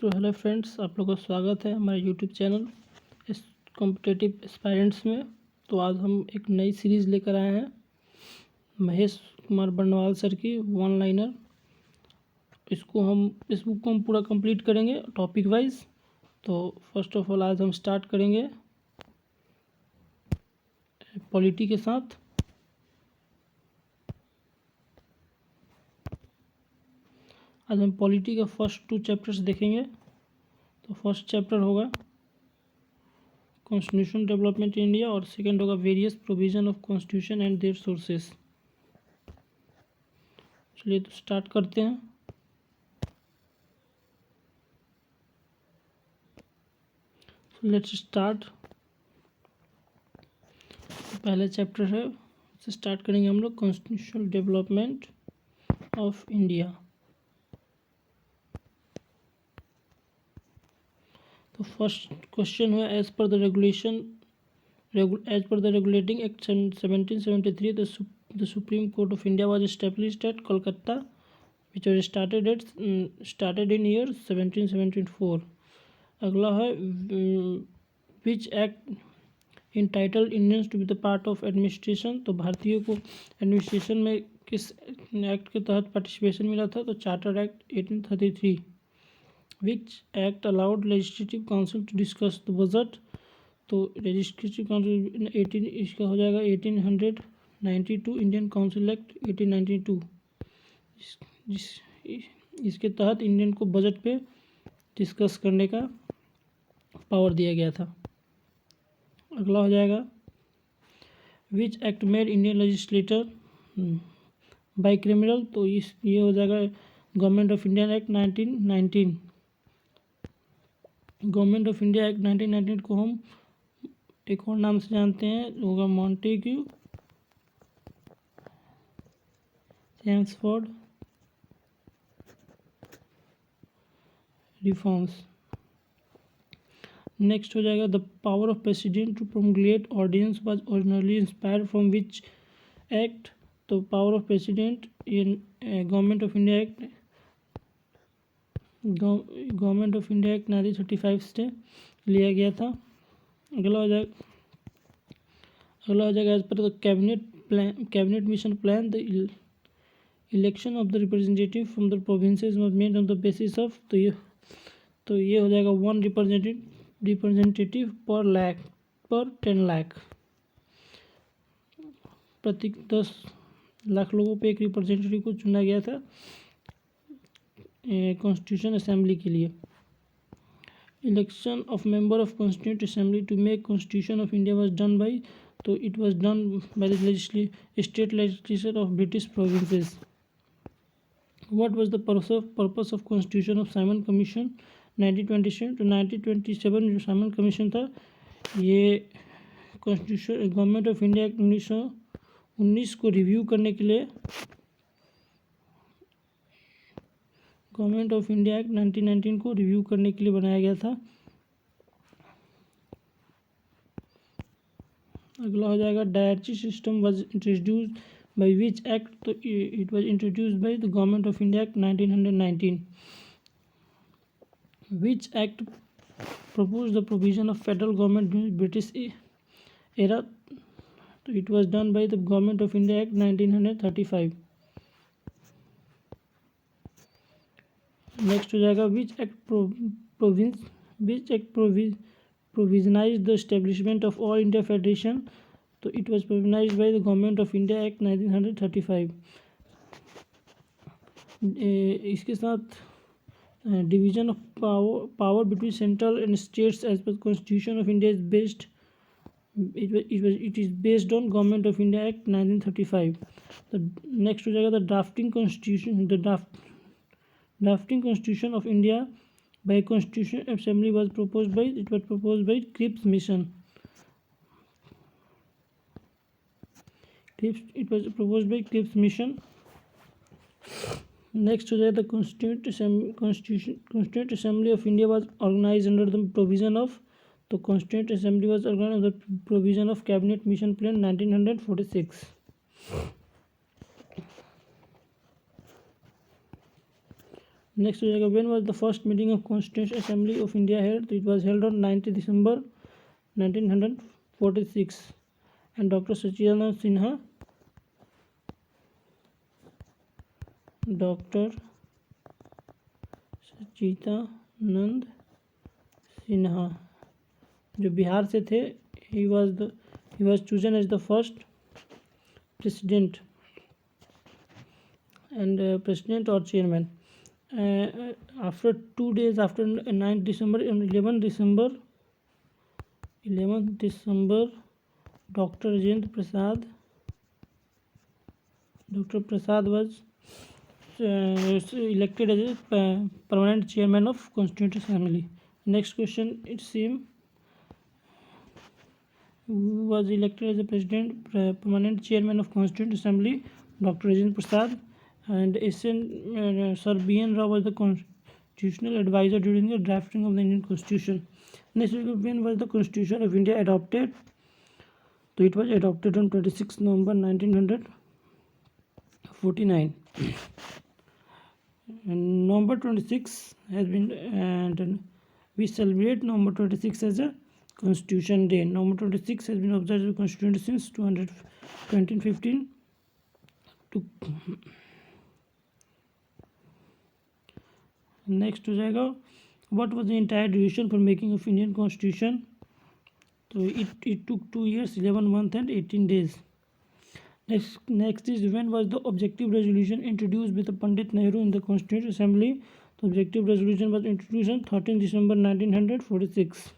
तो hello friends, आप लोगों का स्वागत है हमारे यूट्यूब चैनल इस कॉम्पिटिटिव एस्पायरेंट्स में। तो आज हम एक नई सीरीज़ लेकर आए हैं महेश कुमार barnwal सर की वन लाइनर। इस बुक को हम पूरा कंप्लीट करेंगे टॉपिक वाइज। तो फर्स्ट ऑफ ऑल आज हम स्टार्ट करेंगे पॉलिटी के साथ। आज हम पॉलिटी का फर्स्ट 2 चैप्टर्स देखेंगे। तो फर्स्ट चैप्टर होगा कॉन्स्टिट्यूशन डेवलपमेंट इन इंडिया और सेकंड होगा various provision of constitution and their sources. चलिए तो स्टार्ट करते हैं। Let's start. पहला चैप्टर है, उससे स्टार्ट करेंगे हम लोग कॉन्स्टिट्यूशनल डेवलपमेंट ऑफ इंडिया। तो फर्स्ट क्वेश्चन है as per the regulating act 1773 the Supreme Court of India was established at Kolkata, which was started in year 1774. अगला है which act entitled Indians to be the part of administration। तो भारतीयों को administration में किस act के तहत participation मिला था? तो charter act 1833। Which act allowed legislative council to discuss the budget? तो लेजिस्लेटिव काउंसिल 18 इसका हो जाएगा 1892। इंडियन काउंसिल एक्ट 1892 इसके तहत इंडियन को बजट पे डिस्कस करने का पावर दिया गया था। अगला हो जाएगा which act made Indian legislator by criminal. तो ये हो जाएगा government of India act 1919। Government of India act 1919 को हम एक और नाम से जानते हैं, होगा मॉन्टेग्यू चैम्सफोर्ड रिफॉर्म्स। नेक्स्ट हो जाएगा the power of president to promulgate ordinance was originally inspired from which act. तो power of president in government of India act 1935 से लिया गया था। अगला हो जाएगा as per the cabinet mission plan the election of the representative from the provinces was made on the basis of. तो ये हो जाएगा 1 रिप्रेजेंटेटिव पर 10 लाख। प्रति 10 लाख लोगों पे एक रिप्रेजेंटेटिव को चुना गया था कॉन्स्टिट्यूशन असेंबली के लिए। Election of member of constituent assembly to make constitution of India was done by. तो it was done by the state legislature of British provinces. What was the purpose of constitution of Simon commission 1927। तो 1927 जो Simon commission था, ये constitution government of India act 1919 को review करने के लिए government of India act 1919 को review करने के लिए बनाया गया था। अगला हो जाएगा directory system was introduced by which act. तो it was introduced by the government of India act 1919। Which act proposed the provision of federal government during British era। तो it was done by the government of India Act 1935। Next हो जाएगा which act provisionized the establishment of all India Federation। तो it was provisionized by the government of India Act 1935। इसके साथ division of power between central and states as per constitution of India is based it is based on government of India Act 1935। तो next हो जाएगा the drafting constitution of India by constitution assembly was proposed by Cripps mission। it was proposed by Cripps mission। Next हो जाएगा the Constituent Assembly of India was organized under the provision of। तो Constituent Assembly was organized under the provision of Cabinet Mission Plan 1946। Next हो जाएगा when was the first meeting of Constituent Assembly of India held? It was held on 9th December 1946 and Dr. Sachidanand Sinha Dr. सच्चिदानंद सिन्हा जो बिहार से थे, he was chosen as the first president and president or chairman. After 2 days after 9th December, on 11th December, Dr. Rajendra Prasad was elected as a permanent chairman of Constituent Assembly. Next question, it seems who was elected as a permanent chairman of Constituent Assembly? Dr. Rajendra Prasad. And Sir B.N. Rao was the constitutional advisor during the drafting of the Indian Constitution. Next, when was the Constitution of India adopted? So it was adopted on 26 November 1949. And November 26 has been, and we celebrate November 26 as a Constitution Day. November 26 has been observed as a Constitution Day since 2015. Next हो जाएगा what was the entire duration for making of Indian Constitution? So it took 2 years, 11 months and 18 days. Next is when was the objective resolution introduced by the Pandit Nehru in the Constituent Assembly? The objective resolution was introduced on 13 December 1946.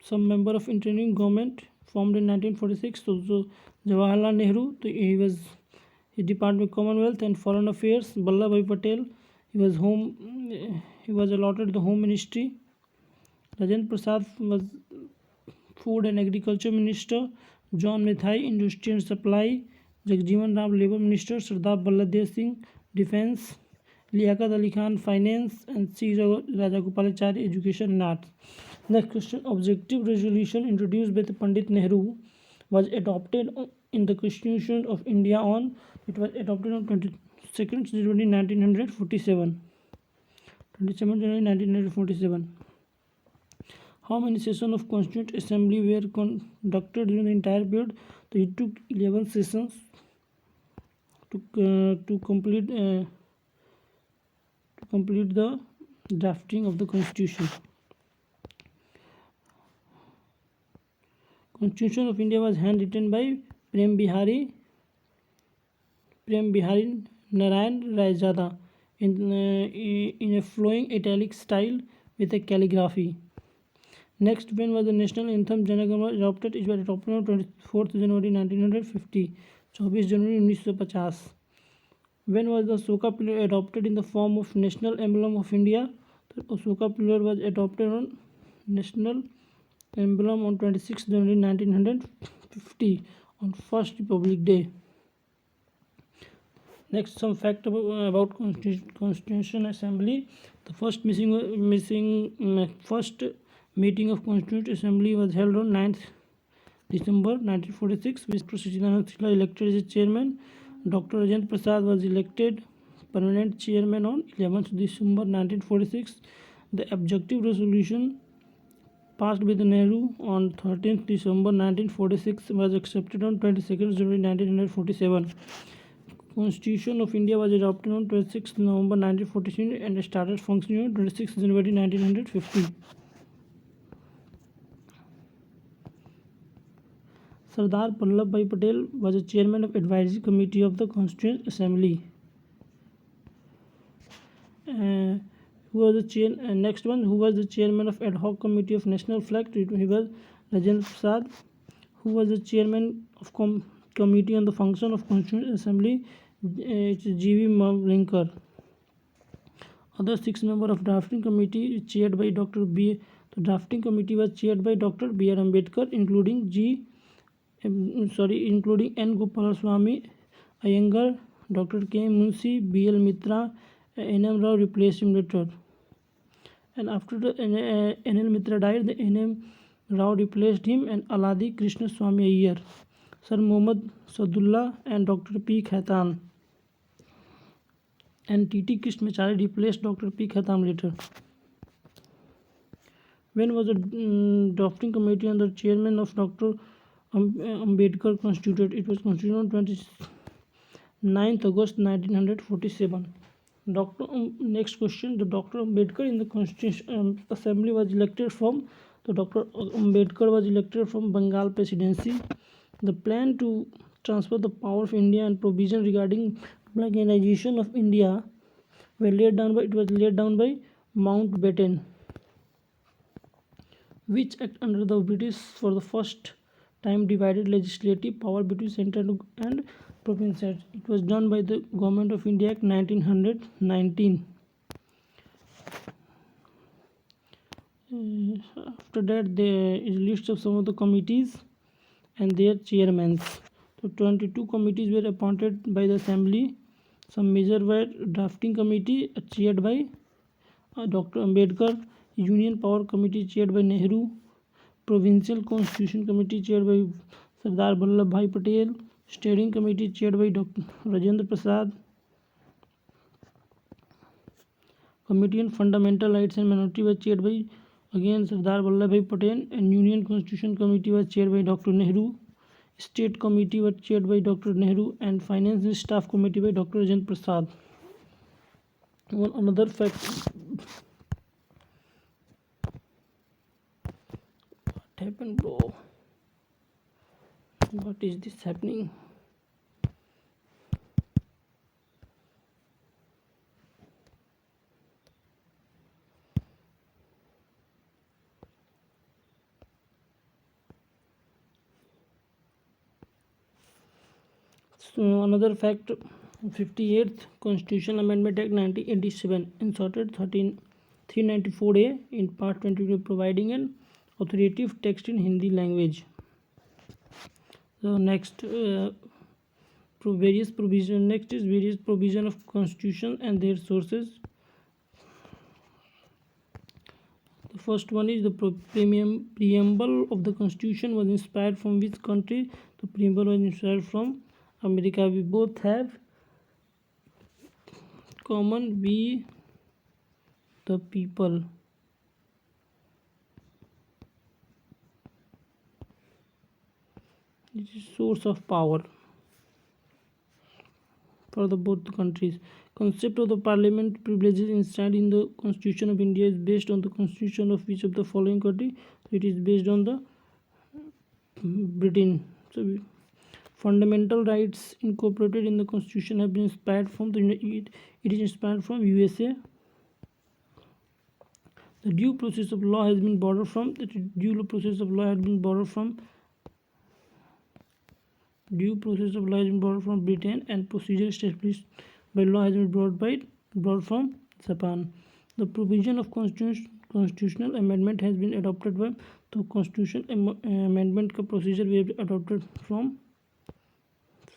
Some member of interim government formed in 1946. So Jawaharlal Nehru, he was Department of Commonwealth and Foreign Affairs. Vallabhbhai Patel, he was allotted the Home Ministry. Rajendra Prasad was Food and Agriculture Minister. John Methai, Industry and Supply. Jagjeevan Ram, Labour Minister. Sardar Balladeh Singh, Defence. Liaquat Ali Khan, Finance. And C. Rajagopalachari, Education and Arts. Next question, objective resolution introduced by the Pandit Nehru was adopted in the Constitution of India on, it was adopted on 22nd January 1947. 27 January 1947. How many sessions of Constituent Assembly were conducted during the entire period? So it took 11 sessions to complete the drafting of the Constitution. Constitution of India was handwritten by Prem Bihari Narayan Raizada in a flowing italic style with a calligraphy. Next, when was the national anthem Jana Gana Mana adopted? It was adopted on 24th January 1950, 24 January 1950. When was the Ashoka Pillar adopted in the form of national emblem of India? The Ashoka Pillar was adopted on national emblem on 26 January 1950 on First Republic Day. Next, some fact about Constitution Assembly. The first first meeting of Constituent Assembly was held on 9th December 1946, with Dr. Sachidanand Sinha elected as a chairman. Dr. Rajendra Prasad was elected permanent chairman on 11th December 1946. The objective resolution passed by the Nehru on 13th December 1946 was accepted on 22nd January 1947. Constitution of India was adopted on 26th November 1947 and started functioning on 26th January 1950. Sardar Vallabhbhai Patel was a chairman of Advisory Committee of the Constituent Assembly. Who was the next one? Who was the chairman of Ad Hoc Committee of National Flag? He was Rajendra Prasad. Who was the chairman of Committee on the Function of Constituent Assembly? It's G.V. Mavlinkar. Other 6 members of drafting committee chaired by Dr. B. The drafting committee was chaired by Dr. B.R. Ambedkar, including N. Gopalaswamy Iyengar, Dr. K. Munshi, B.L. Mitra, N.M. Rao replaced him later. And after the N.L. Mitra died, the N.M. Rao replaced him, and Aladi Krishna Swami Iyer. Sir Muhammad Sadullah and Dr. P. Khaitan. And T.T. Krishnamachari replaced Dr. P. Khaitan later. When was the drafting committee under chairman of Dr. Ambedkar constituted? It was constituted on 29th August 1947. Next question. The Dr. Ambedkar in the Constitution Assembly was elected from. So Dr. Ambedkar was elected from Bengal Presidency. The plan to transfer the power of India and provision regarding organization of India was laid down by Mountbatten, which act under the British for the first time divided legislative power between central and provinces. It was done by the Government of India Act 1919. After that, there is a list of some of the committees and their chairmen. So 22 committees were appointed by the Assembly. Some major were Drafting Committee chaired by Dr. Ambedkar, Union Power Committee chaired by Nehru, Provincial Constitution Committee chaired by Sardar Vallabhbhai Patel, Steering Committee chaired by Dr. Rajendra Prasad, Committee on Fundamental Rights and Minority was chaired by again Sardar Vallabhbhai Patel, and Union Constitution Committee was chaired by Dr. Nehru. State Committee was chaired by Dr. Nehru, and Finance and Staff Committee by Dr. Rajendra Prasad. One another fact. What happened, bro? What is this happening? So another fact, 58th Constitutional Amendment Act 1987 inserted 394A in Part 22 providing an authoritative text in Hindi language. So next various provision. Next is various provision of Constitution and their sources. The first one is the preamble of the Constitution was inspired from which country? The preamble was inspired from America. We both have common, we the people. This is source of power for the both countries. Concept of the parliament privileges enshrined in the Constitution of India is based on the constitution of which of the following country? It is based on the Britain. So fundamental rights incorporated in the Constitution have been inspired from it is inspired from USA. The due process of law has been borrowed from Britain, and procedure established by law has been brought from Japan. The provision of constitutional amendment has been adopted by the constitutional amendment का procedure we have adopted from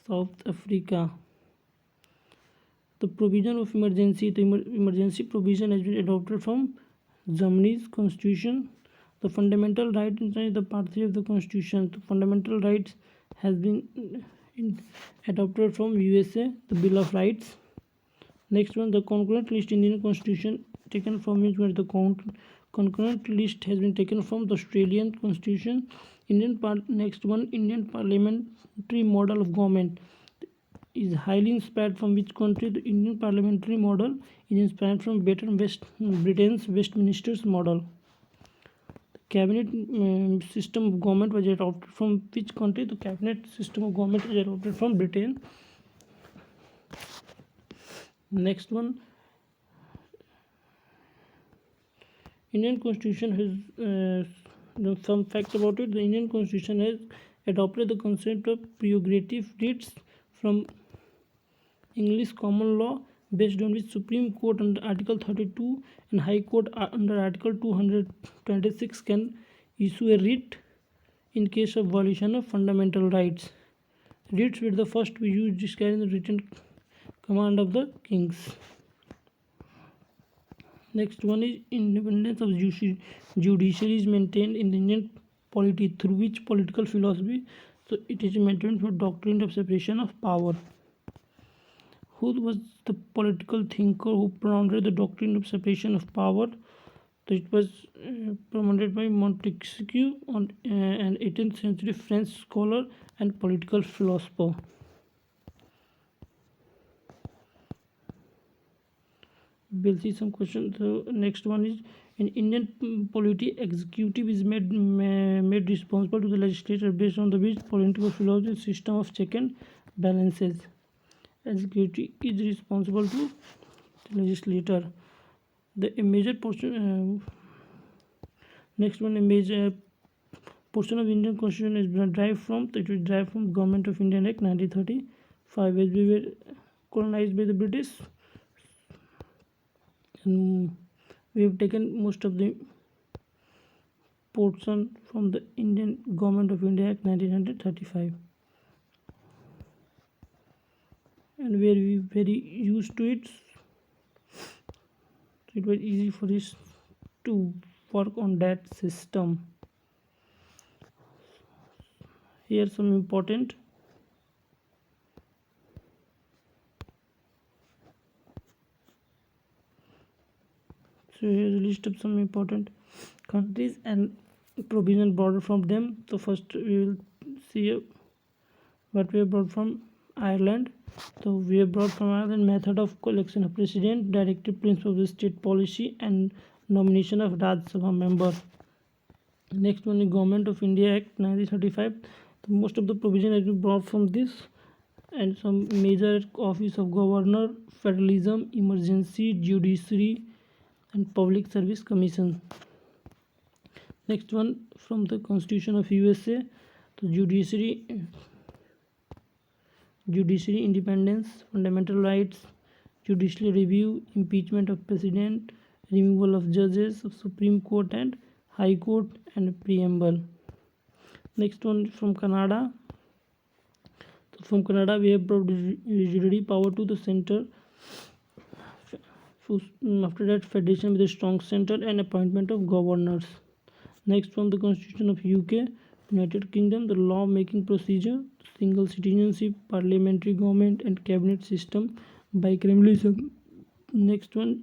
South Africa. The provision of emergency, the emergency provision has been adopted from Germany's constitution. The fundamental right inside the part 3 of the constitution. The fundamental rights has been adopted from USA, the Bill of Rights. Next one, the concurrent list in Indian constitution taken from which where the concurrent list has been taken from the Australian constitution. Next one, Indian parliamentary model of government is highly inspired from which country? The Indian parliamentary model is inspired from Britain's Westminster's model. The cabinet system of government was adopted from which country? The cabinet system of government is adopted from Britain. Next one, Indian constitution has some facts about it. The Indian constitution has adopted the concept of prerogative rights from English common law, based on which Supreme Court under Article 32 and High Court under Article 226 can issue a writ in case of violation of fundamental rights. Writs were the first to be used describing the written command of the kings. Next one is independence of judiciary is maintained in the Indian polity, through which political philosophy, so it is maintained for doctrine of separation of power. Who was the political thinker who propounded the doctrine of separation of power? So it was promoted by Montesquieu, an 18th century French scholar and political philosopher. We'll see some questions. So next one is, in Indian polity, executive is made responsible to the legislature based on the which political philosophy system of check and balances. Executive is responsible to the legislator. A major portion. Next one, a major portion of Indian Constitution is derived from. It was derived from Government of India Act 1935, as we were colonized by the British. And we have taken most of the portion from the Indian Government of India Act 1935, and where we very used to it, it was easy for us to work on that system. Here some important. So here's a list of some important countries and provision border from them. So first we will see what we have brought from Ireland. So we have brought from Ireland method of election of president, directive principle of the state policy, and nomination of Rajya Sabha member. Next one is Government of India Act 1935. So most of the provision has been brought from this, and some major office of governor, federalism, emergency, judiciary, and public service commission. Next one from the Constitution of USA, the judiciary independence, fundamental rights, judicial review, impeachment of president, removal of judges of Supreme Court and High Court, and preamble. Next one from Canada. So from Canada we have brought judiciary power to the center. After that, federation with a strong center and appointment of governors. Next from the Constitution of UK, United Kingdom, the law making procedure, single citizenship, parliamentary government, and cabinet system, bicameralism. Next one,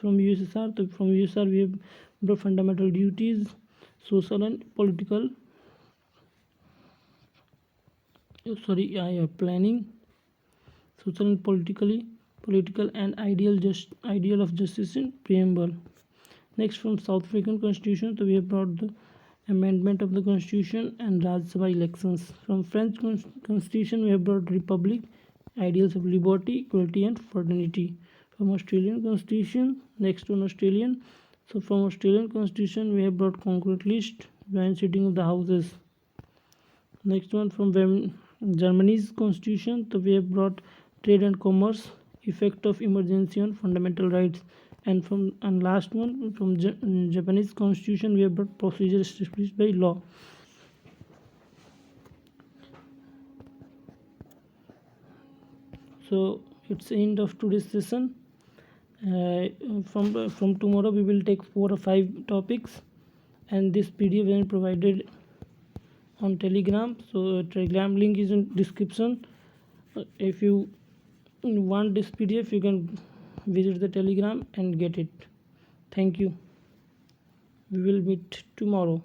from USSR. So from USSR we have the fundamental duties, social and political. Planning, social and political and ideal of justice in preamble. Next from South African Constitution, so we have brought the amendment of the Constitution and Rajya Sabha elections. From French Constitution we have brought republic, ideals of liberty, equality, and fraternity. From Australian Constitution, next one Australian. So from Australian Constitution we have brought concrete list, joint sitting of the houses. Next one from Germany's Constitution, so we have brought trade and commerce, effect of emergency on fundamental rights. And last one from Japanese Constitution, we have brought procedure established by law. So it's the end of today's session. From tomorrow we will take 4 or 5 topics, and this PDF is provided on Telegram. So Telegram link is in description. If you want this PDF, you can visit the Telegram and get it. Thank you. We will meet tomorrow.